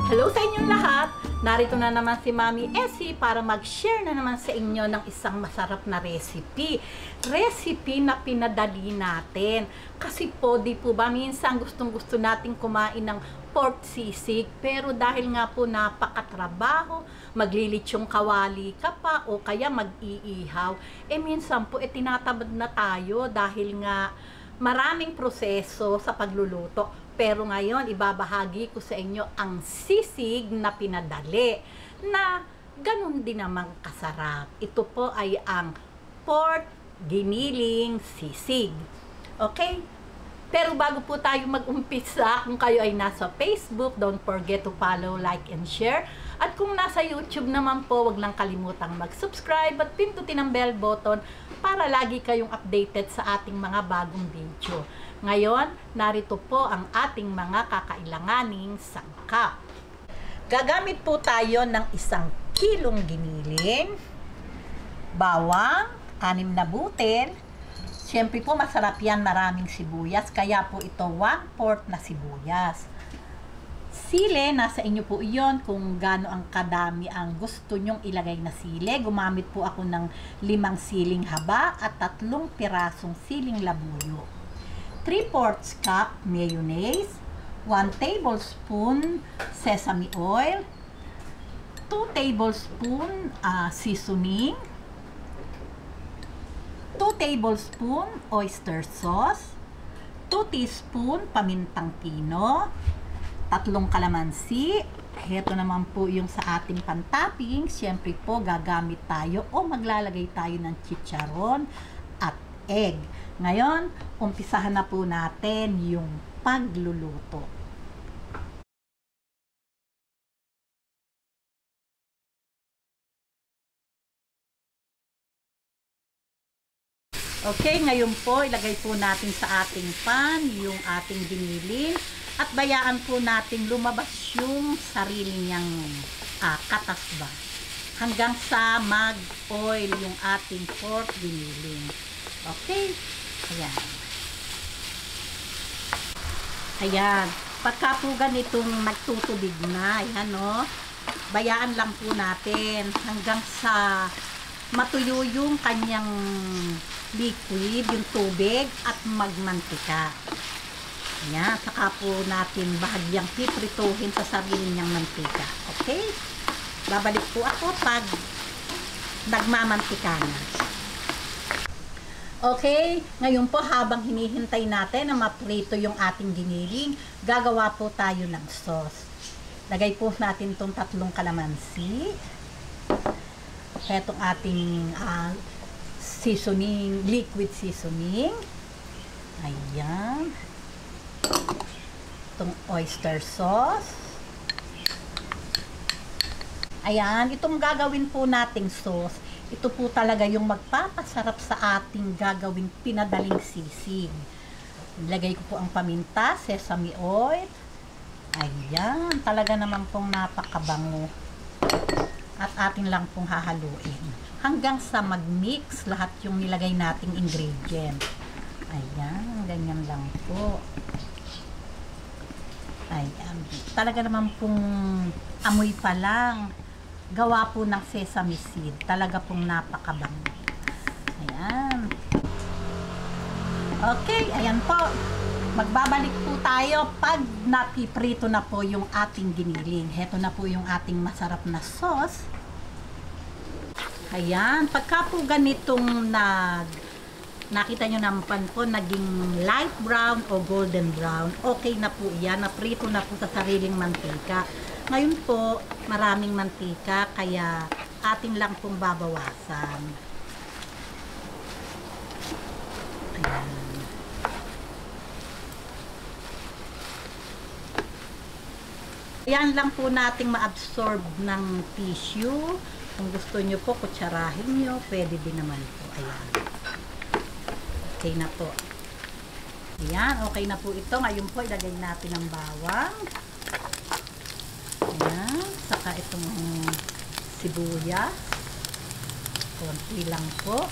Hello sa inyong lahat! Narito na naman si Mami Essie para mag-share na naman sa inyo ng isang masarap na recipe. Recipe na pinadali natin. Kasi po, di po ba, minsan gustong-gusto natin kumain ng pork sisig. Pero dahil nga po napakatrabaho, maglilitsyong kawali ka pa o kaya mag-iihaw, minsan po tinatamad na tayo dahil nga maraming proseso sa pagluluto. Pero ngayon, ibabahagi ko sa inyo ang sisig na pinadali na ganun din namang kasarap. Ito po ay ang pork giniling sisig. Okay? Pero bago po tayo mag-umpisa, kung kayo ay nasa Facebook, don't forget to follow, like, and share. At kung nasa YouTube naman po, wag lang kalimutang mag-subscribe at pindutin ang bell button para lagi kayong updated sa ating mga bagong video. Ngayon, narito po ang ating mga kakailanganing sangkap. Gagamit po tayo ng 1 kilong giniling, bawang, 6 na butil. Siyempre po masarap yan, maraming sibuyas, kaya po ito 1/4 na sibuyas. Sile, nasa inyo po iyon kung gaano ang kadami ang gusto nyong ilagay na sile. Gumamit po ako ng 5 siling haba at 3 pirasong siling labuyo. 3/4 cup mayonnaise, 1 tablespoon sesame oil, 2 tablespoon seasoning, 2 tablespoon oyster sauce, 2 teaspoon pamintang pino, 3 kalamansi. Heto naman po yung sa ating pantopping. Siyempre po gagamit tayo o maglalagay tayo ng chicharon at egg. Ngayon, umpisahan na po natin yung pagluluto. Okay, ngayon po, ilagay po natin sa ating pan yung ating giniling at bayaan po natin lumabas yung sarili niyang katas ba. Hanggang sa mag-oil yung ating pork giniling. Okay? Ayan. Ayan. Pagka po ganitong nagtutubig na, ayan o, bayaan lang po natin hanggang sa matuyo yung kanyang liquid, yung tubig, at magmantika. Ayan. Saka po natin bahagyang piprituhin sa sarili niyang mantika. Okay? Babalik po ako pag nagmamantika na. Okay, ngayon po habang hinihintay natin na maprito yung ating giniling, gagawa po tayo ng sauce. Lagay po natin itong 3 kalamansi. Itong ating seasoning, liquid seasoning. Ayan. Itong oyster sauce. Ayan, itong gagawin po nating sauce. Ito po talaga yung magpapasarap sa ating gagawing pinadaling sisig. Ilagay ko po ang paminta, sesame oil. Ayan, talaga naman pong napakabango. At atin lang pong hahaluin. Hanggang sa mag-mix lahat yung nilagay nating ingredient. Ayan, ganyan lang po. Ayan, talaga naman pong amoy pa lang. Gawa po ng sesame seed. Talaga pong napakabango. Ayan. Okay, ayan po. Magbabalik po tayo pag napiprito na po yung ating giniling. Heto na po yung ating masarap na sauce. Ayan. Pagka po ganitong nakita nyo naman po, naging light brown o golden brown, okay na po yan. Naprito na po sa sariling mantika. Ngayon po, maraming mantika, kaya atin lang pong babawasan. Ayan. Ayan lang po nating ma-absorb ng tissue. Kung gusto nyo po, kutsarahin nyo, pwede din naman po. Ayan. Okay na po. Ayan, okay na po ito. Ngayon po, ilagay natin ang bawang. Ayan, saka itong sibuyas. Konti lang po.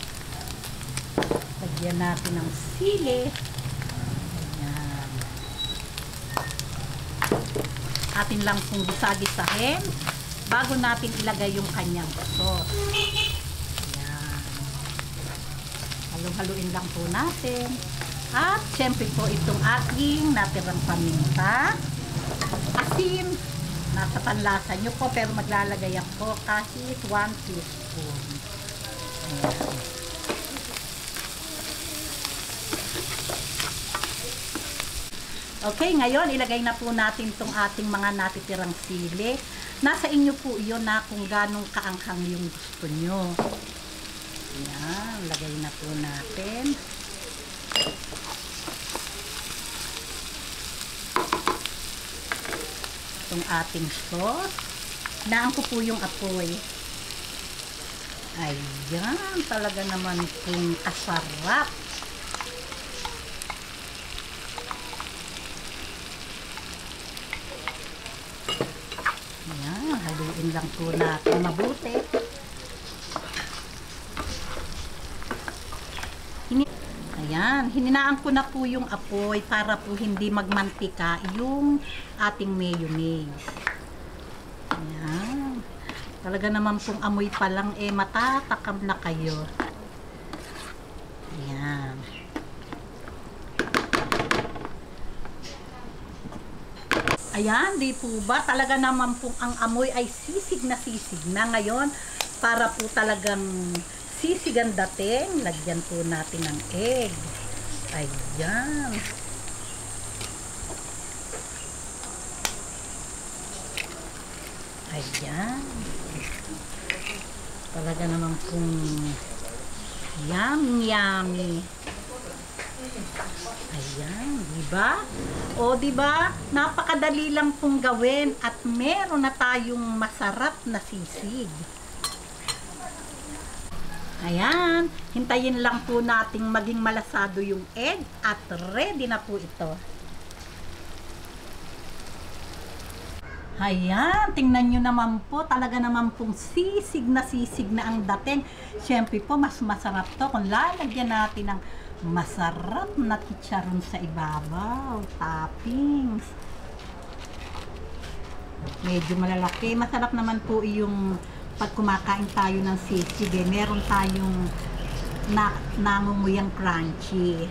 Lagyan natin ng sili. Ayan. Atin lang pong gisa-gisahin bago natin ilagay yung kanyang sauce. Ayan. Halong-haluin lang po natin. At syempre po itong ating natirang paminta. Asin, nasa panlasa nyo po, pero maglalagay ako kahit 1 teaspoon. Ayan. Okay, ngayon ilagay na po natin itong ating mga natitirang sili. Nasa inyo po iyon na kung ganong kaanghang yung gusto nyo. Ayan, lagay na po natin. Itong ating sauce. Naan ko po yung apoy. Ayan, talaga naman pong kasarap. Ayan, haluin lang po natin mabuti. Ayan, hininaan ko na po yung apoy para po hindi magmantika yung ating mayonnaise. Ayan. Talaga naman pong amoy pa lang matatakam na kayo. Ayan. Ayan, di po ba? Talaga naman pong ang amoy ay sisig na ngayon. Para po talagang sisig ang dating, lagyan po natin ng egg. Ayan. Ayan. Talaga naman pong yummy. Ayan, diba? O diba? Napakadali lang pong gawin at meron na tayong masarap na sisig. Ayan, hintayin lang po nating maging malasado yung egg at ready na po ito. Ayan, tingnan nyo naman po, talaga naman pong sisig na ang dating. Siyempre po, mas masarap to kung lalagyan natin ng masarap na chicharon sa ibabaw, toppings. Medyo malalaki. Masarap naman po yung pag kumakain tayo ng sisig, meron tayong namumuyang crunchy.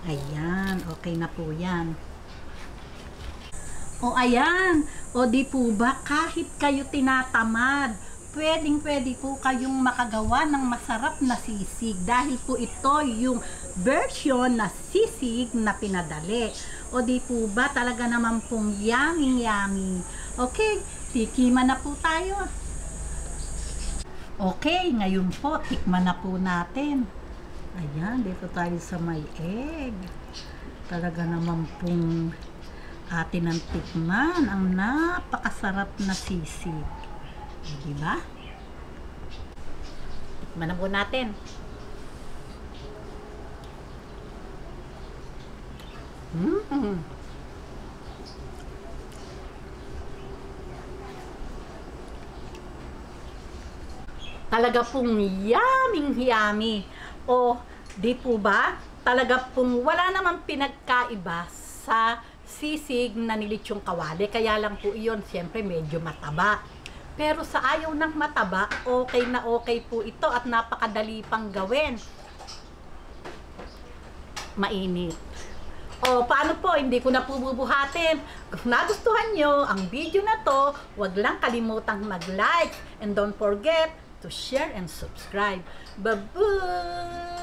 Ayan, okay na po yan. O ayan, o di po ba kahit kayo tinatamad, pwedeng-pwede po kayong makagawa ng masarap na sisig dahil po ito yung version na sisig na pinadali. O di po ba talaga naman pong yummy. Okay, tikiman na po tayo. Okay, ngayon po, tikman na po natin. Ayan, dito tayo sa may egg. Talaga naman pong atin ang tikman ang napakasarap na sisig. Diba? Tikman na po natin. Talaga pong yummy. O, di po ba? Talaga pong wala namang pinagkaiba sa sisig na nilitsyong kawali. Kaya lang po iyon, siyempre medyo mataba. Pero sa ayaw ng mataba, okay na okay po ito at napakadali pang gawin. Mainit. O, paano po? Hindi ko na po bubuhatin. Kung nagustuhan nyo ang video na to, huwag lang kalimutang mag-like. And don't forget to share and subscribe. Bye-bye!